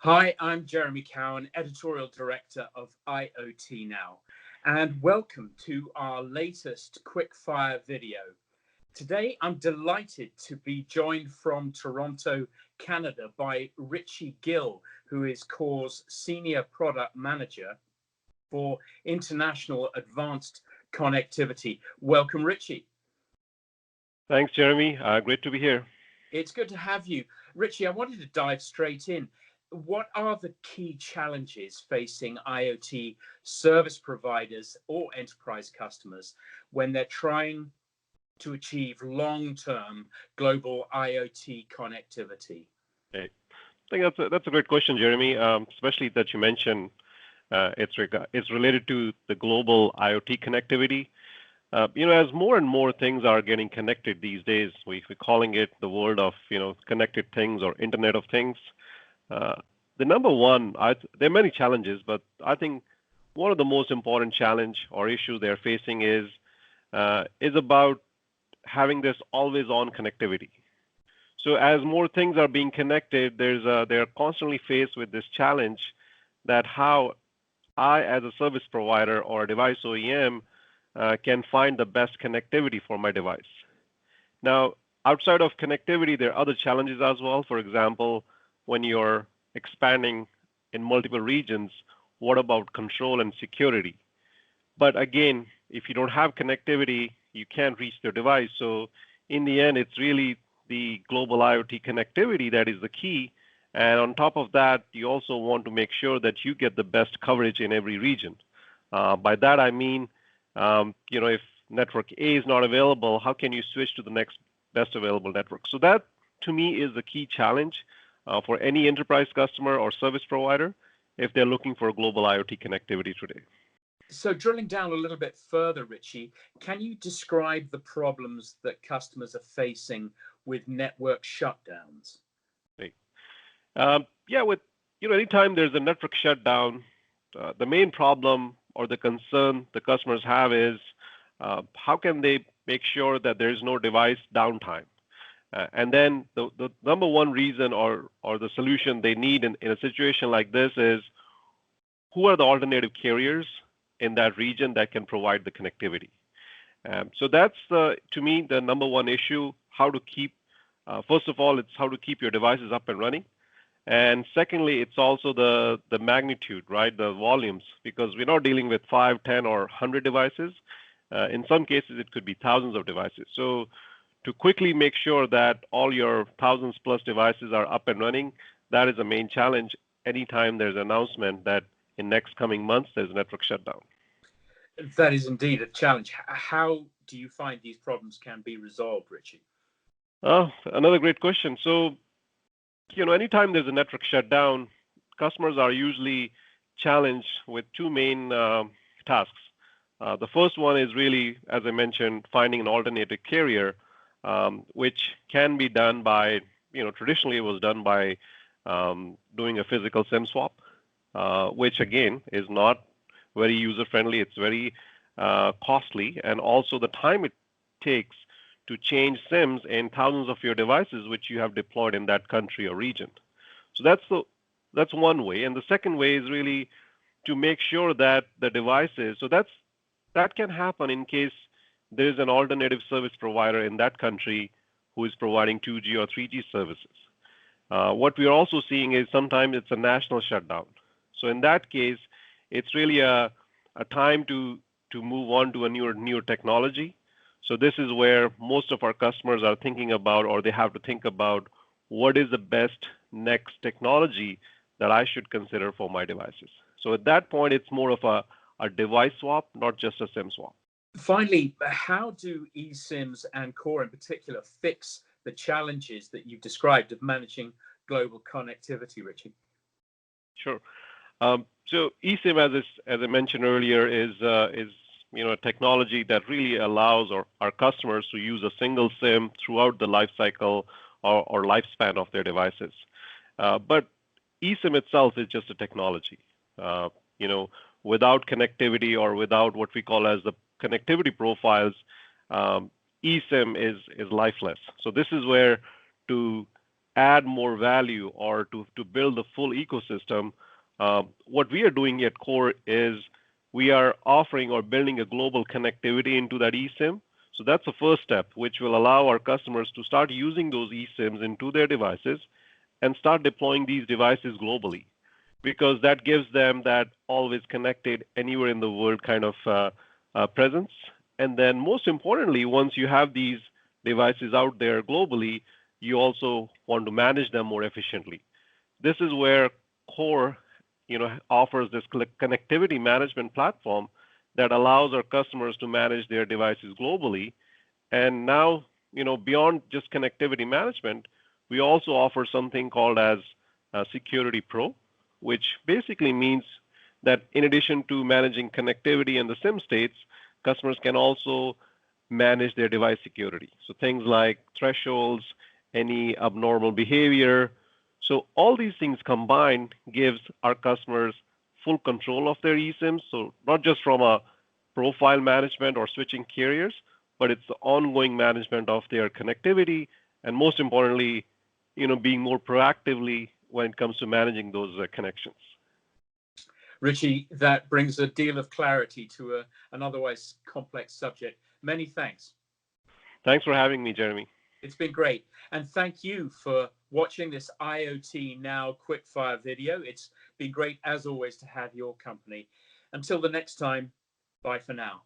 Hi, I'm Jeremy Cowan, editorial director of IoT Now, and welcome to our latest Quickfire video. Today, I'm delighted to be joined from Toronto, Canada by Richie Gill, who is CORE's Senior Product Manager for International Advanced Connectivity. Welcome, Richie. Thanks, Jeremy. Great to be here. It's good to have you. Richie, I wanted to dive straight in. What are the key challenges facing IoT service providers or enterprise customers when they're trying to achieve long-term global IoT connectivity? Okay. I think that's a great question, Jeremy. Especially that you mentioned it's related to the global IoT connectivity. As more and more things are getting connected these days, we're calling it the world of connected things or Internet of Things. The number one, there are many challenges, but I think one of the most important challenge or issue they're facing is about having this always-on connectivity. So as more things are being connected, they're constantly faced with this challenge that how I, as a service provider or a device OEM, can find the best connectivity for my device. Now, outside of connectivity, there are other challenges as well. For example, when you're expanding in multiple regions, what about control and security? But again, if you don't have connectivity, you can't reach the device. So in the end, it's really the global IoT connectivity that is the key. And on top of that, you also want to make sure that you get the best coverage in every region. By that, I mean, if network A is not available, how can you switch to the next best available network? So that, to me, is the key challenge for any enterprise customer or service provider if they're looking for global IoT connectivity today. So drilling down a little bit further, Richie, can you describe the problems that customers are facing with network shutdowns? Right. Anytime there's a network shutdown, the main problem or the concern the customers have is how can they make sure that there's no device downtime? And then the number one reason or the solution they need in a situation like this is who are the alternative carriers in that region that can provide the connectivity. So that's, to me, the number one issue, how to keep, first of all, it's how to keep your devices up and running. And secondly, it's also the magnitude, right, the volumes, because we're not dealing with 5, 10, or 100 devices. In some cases, it could be thousands of devices. So to quickly make sure that all your thousands plus devices are up and running, that is a main challenge anytime there's an announcement that in next coming months there's a network shutdown. That is indeed a challenge. How do you find these problems can be resolved, Richie? Another great question. So, anytime there's a network shutdown, customers are usually challenged with two main tasks. The first one is really, as I mentioned, finding an alternative carrier, which can be done by, traditionally it was done by doing a physical SIM swap, which again is not very user-friendly. It's very costly, and also the time it takes to change SIMs in thousands of your devices which you have deployed in that country or region. So that's one way. And the second way is really to make sure that the devices, so that can happen in case there is an alternative service provider in that country who is providing 2G or 3G services. What we are also seeing is sometimes it's a national shutdown. So in that case, it's really a time to move on to a newer technology. So this is where most of our customers are thinking about, or they have to think about, what is the best next technology that I should consider for my devices. So at that point, it's more of a device swap, not just a SIM swap. Finally, how do eSIMs and Core in particular fix the challenges that you've described of managing global connectivity, Richie? Sure. So eSIM, as I mentioned earlier, is a technology that really allows our customers to use a single SIM throughout the life cycle or lifespan of their devices. But eSIM itself is just a technology. Without connectivity or without what we call as the connectivity profiles, eSIM is lifeless. So this is where to add more value or to build the full ecosystem, what we are doing at Core is we are offering or building a global connectivity into that eSIM. So that's the first step, which will allow our customers to start using those eSIMs into their devices and start deploying these devices globally, because that gives them that always connected anywhere in the world kind of presence. And then most importantly, once you have these devices out there globally, you also want to manage them more efficiently. This is where Core, offers this connectivity management platform that allows our customers to manage their devices globally. And now, beyond just connectivity management, we also offer something called as Security Pro, which basically means that in addition to managing connectivity and the SIM states, customers can also manage their device security. So things like thresholds, any abnormal behavior. So all these things combined gives our customers full control of their eSIMs. So not just from a profile management or switching carriers, but it's the ongoing management of their connectivity, and most importantly, being more proactively when it comes to managing those connections. Richie, that brings a deal of clarity to an otherwise complex subject. Many thanks. Thanks for having me, Jeremy. It's been great. And thank you for watching this IoT Now Quickfire video. It's been great, as always, to have your company. Until the next time, bye for now.